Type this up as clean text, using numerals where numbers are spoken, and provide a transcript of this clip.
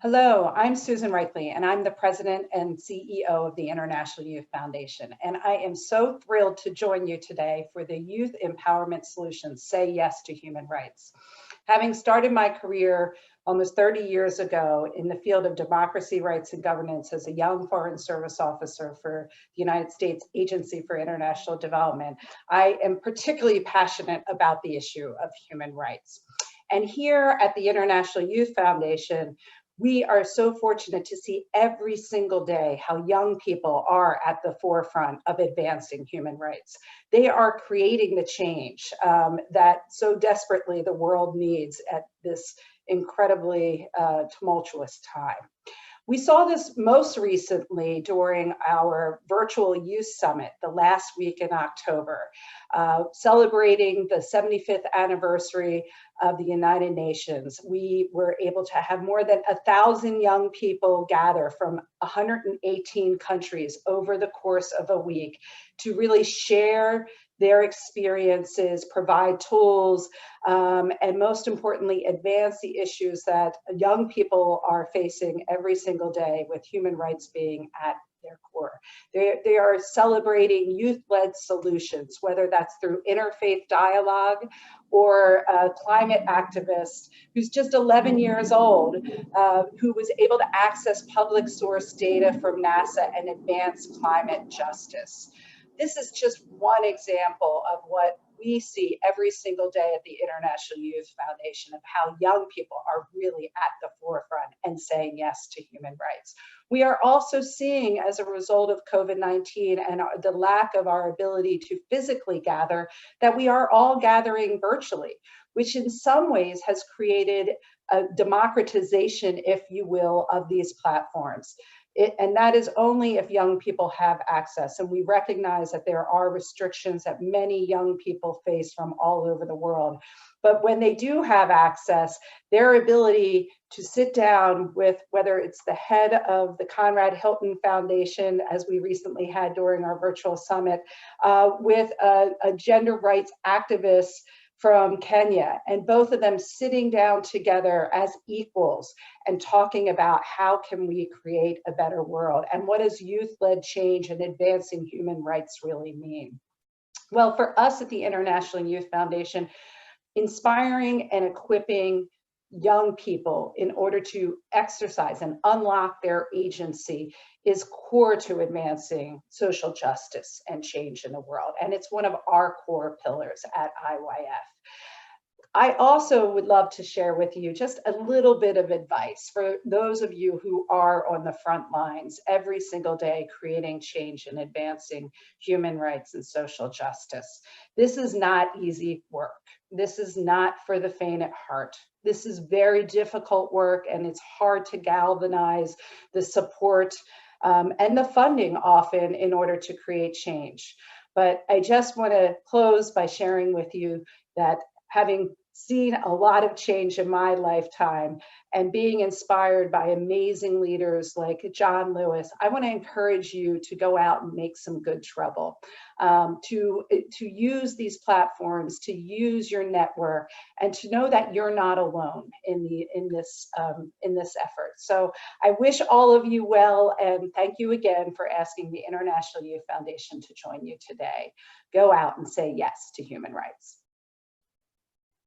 Hello, I'm Susan Reichle, and I'm the President and CEO of the International Youth Foundation. And I am so thrilled to join you today for the Youth Empowerment Solutions Say Yes to Human Rights. Having started my career almost 30 years ago in the field of democracy, rights, and governance as a young Foreign Service officer for the United States Agency for International Development, I am particularly passionate about the issue of human rights. And here at the International Youth Foundation, we are so fortunate to see every single day how young people are at the forefront of advancing human rights. They are creating the change that so desperately the world needs at this incredibly tumultuous time. We saw this most recently during our virtual youth summit the last week in October, celebrating the 75th anniversary of the United Nations. We were able to have more than 1,000 young people gather from 118 countries over the course of a week to really share their experiences, provide tools, and most importantly, advance the issues that young people are facing every single day, with human rights being at their core. They are celebrating youth-led solutions, whether that's through interfaith dialogue or a climate activist who's just 11 years old, who was able to access public source data from NASA and advance climate justice. This is just one example of what we see every single day at the International Youth Foundation, of how young people are really at the forefront and saying yes to human rights. We are also seeing, as a result of COVID-19 and the lack of our ability to physically gather, that we are all gathering virtually, which in some ways has created a democratization, if you will, of these platforms. And that is only if young people have access. And we recognize that there are restrictions that many young people face from all over the world. But when they do have access, their ability to sit down with, whether it's the head of the Conrad Hilton Foundation, as we recently had during our virtual summit, with a gender rights activist from Kenya, and both of them sitting down together as equals and talking about how can we create a better world, and what does youth-led change and advancing human rights really mean. Well, for us at the International Youth Foundation, inspiring and equipping young people in order to exercise and unlock their agency is core to advancing social justice and change in the world. And it's one of our core pillars at IYF. I also would love to share with you just a little bit of advice for those of you who are on the front lines every single day creating change and advancing human rights and social justice. This is not easy work. This is not for the faint at heart. This is very difficult work, and it's hard to galvanize the support and the funding often in order to create change. But I just want to close by sharing with you that, having seen a lot of change in my lifetime and being inspired by amazing leaders like John Lewis, I want to encourage you to go out and make some good trouble, to use these platforms, to use your network, and to know that you're not alone in this effort. So I wish all of you well, and thank you again for asking the International Youth Foundation to join you today. Go out and say yes to human rights.